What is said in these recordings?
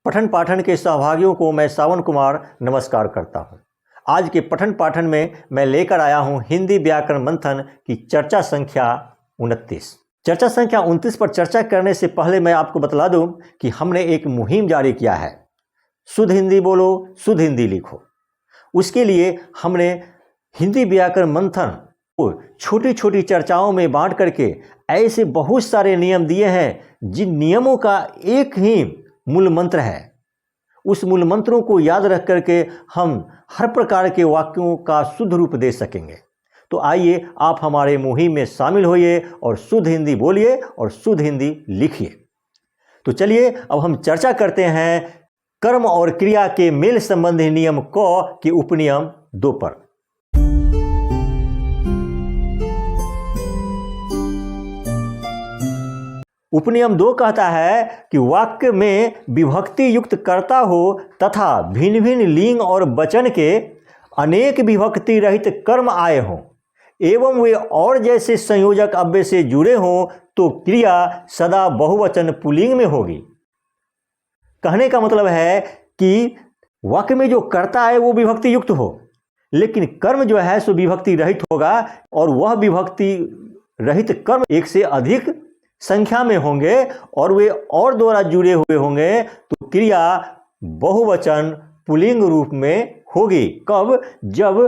पठन पाठन के सहभागियों को मैं सावन कुमार नमस्कार करता हूं। आज के पठन पाठन में मैं लेकर आया हूं हिंदी व्याकरण मंथन की चर्चा संख्या 29। चर्चा संख्या 29 पर चर्चा करने से पहले मैं आपको बतला दूं कि हमने एक मुहिम जारी किया है, शुद्ध हिंदी बोलो, शुद्ध हिंदी लिखो। उसके लिए हमने हिंदी व्याकरण मंथन को छोटी छोटी चर्चाओं में बांट करके ऐसे बहुत सारे नियम दिए हैं जिन नियमों का एक ही मूल मंत्र है। उस मूल मंत्रों को याद रख करके हम हर प्रकार के वाक्यों का शुद्ध रूप दे सकेंगे। तो आइए आप हमारे मुहिम में शामिल होइए और शुद्ध हिंदी बोलिए और शुद्ध हिंदी लिखिए। तो चलिए अब हम चर्चा करते हैं कर्म और क्रिया के मेल संबंधी नियम क के उपनियम 2 पर। उपनियम 2 कहता है कि वाक्य में विभक्ति युक्त कर्ता हो तथा भिन्न भिन्न लिंग और वचन के अनेक विभक्ति रहित कर्म आए हों एवं वे और जैसे संयोजक अव्यय से जुड़े हों तो क्रिया सदा बहुवचन पुल्लिंग में होगी। कहने का मतलब है कि वाक्य में जो कर्ता है वो विभक्ति युक्त हो, लेकिन कर्म जो है सो विभक्ति रहित होगा और वह विभक्ति रहित कर्म एक से अधिक संख्या में होंगे और वे और द्वारा जुड़े हुए होंगे तो क्रिया बहुवचन पुल्लिंग रूप में होगी। कब? जब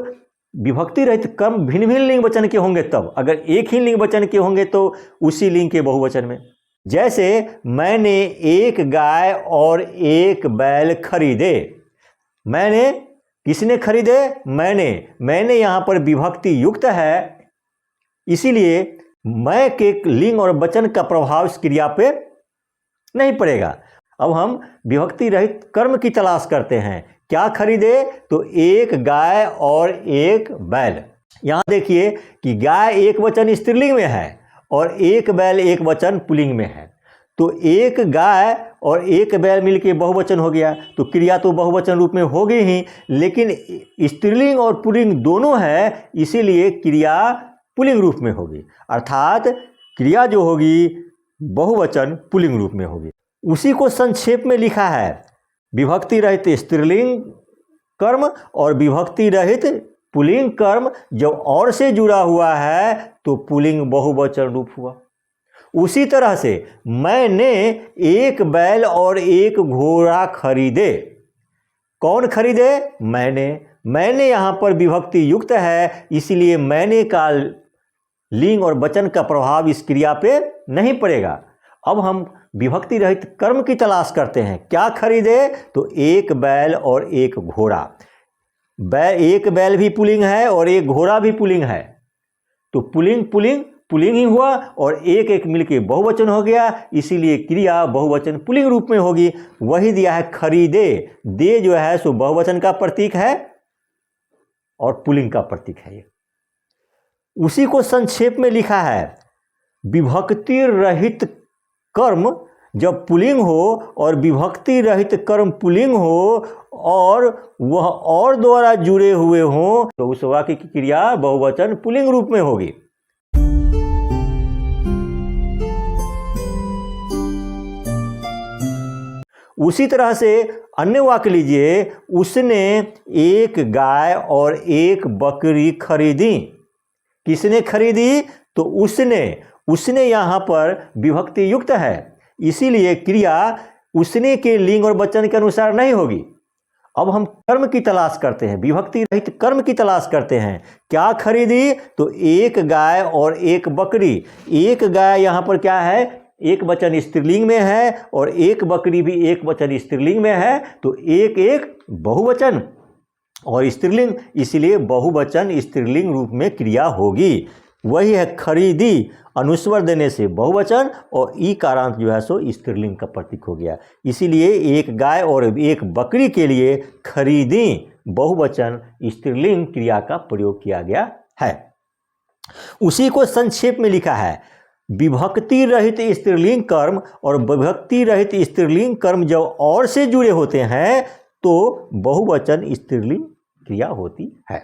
विभक्ति रहित कर्म भिन्न भिन्न लिंग वचन के होंगे तब। अगर एक ही लिंग वचन के होंगे तो उसी लिंग के बहुवचन में। जैसे मैंने एक गाय और एक बैल खरीदे। मैंने, किसने खरीदे? मैंने यहाँ पर विभक्ति युक्त है, इसीलिए मैं के लिंग और वचन का प्रभाव इस क्रिया पे नहीं पड़ेगा। अब हम विभक्ति रहित कर्म की तलाश करते हैं। क्या खरीदे? तो एक गाय और एक बैल। यहाँ देखिए कि गाय एक वचन स्त्रीलिंग में है और एक बैल एक वचन पुल्लिंग में है, तो एक गाय और एक बैल मिलके बहुवचन हो गया, तो क्रिया तो बहुवचन रूप में होगी ही, लेकिन स्त्रीलिंग और पुल्लिंग दोनों है, इसीलिए क्रिया पुल्लिंग रूप में होगी। अर्थात क्रिया जो होगी बहुवचन पुल्लिंग रूप में होगी। उसी को संक्षेप में लिखा है, विभक्ति रहित स्त्रीलिंग कर्म और विभक्ति रहित पुल्लिंग कर्म जब और से जुड़ा हुआ है तो पुल्लिंग बहुवचन रूप हुआ। उसी तरह से मैंने एक बैल और एक घोड़ा खरीदे। कौन खरीदे? मैंने यहाँ पर विभक्ति युक्त है, इसीलिए मैंने का लिंग और वचन का प्रभाव इस क्रिया पे नहीं पड़ेगा। अब हम विभक्ति रहित कर्म की तलाश करते हैं। क्या खरीदे? तो एक बैल और एक घोड़ा। एक बैल भी पुल्लिंग है और एक घोड़ा भी पुल्लिंग है, तो पुल्लिंग ही हुआ और एक एक मिलके बहुवचन हो गया, इसीलिए क्रिया बहुवचन पुल्लिंग रूप में होगी। वही दिया है खरीदे। दे जो है सो बहुवचन का प्रतीक है और पुल्लिंग का प्रतीक है ये। उसी को संक्षेप में लिखा है, विभक्ति रहित कर्म जब पुल्लिंग हो और विभक्ति रहित कर्म पुल्लिंग हो और वह और द्वारा जुड़े हुए हों तो उस वाक्य की क्रिया बहुवचन पुल्लिंग रूप में होगी। उसी तरह से अन्य वाक्य लीजिए, उसने एक गाय और एक बकरी खरीदी। किसने खरीदी? तो उसने यहाँ पर विभक्ति युक्त है, इसीलिए क्रिया उसने के लिंग और वचन के अनुसार नहीं होगी। अब हम कर्म की तलाश करते हैं, विभक्ति रहित कर्म की तलाश करते हैं। क्या खरीदी? तो एक गाय और एक बकरी। एक गाय यहाँ पर क्या है? एक वचन स्त्रीलिंग में है और एक बकरी भी एक वचन स्त्रीलिंग में है, तो एक एक बहुवचन और स्त्रीलिंग, इसलिए बहुवचन स्त्रीलिंग रूप में क्रिया होगी। वही है खरीदी, अनुस्वर देने से बहुवचन और ई कारांत जो है सो स्त्रीलिंग का प्रतीक हो गया, इसीलिए एक गाय और एक बकरी के लिए खरीदी बहुवचन स्त्रीलिंग क्रिया का प्रयोग किया गया है। उसी को संक्षेप में लिखा है, विभक्ति रहित स्त्रीलिंग कर्म और विभक्ति रहित स्त्रीलिंग कर्म जब और से जुड़े होते हैं तो बहुवचन स्त्रीलिंग क्रिया होती है।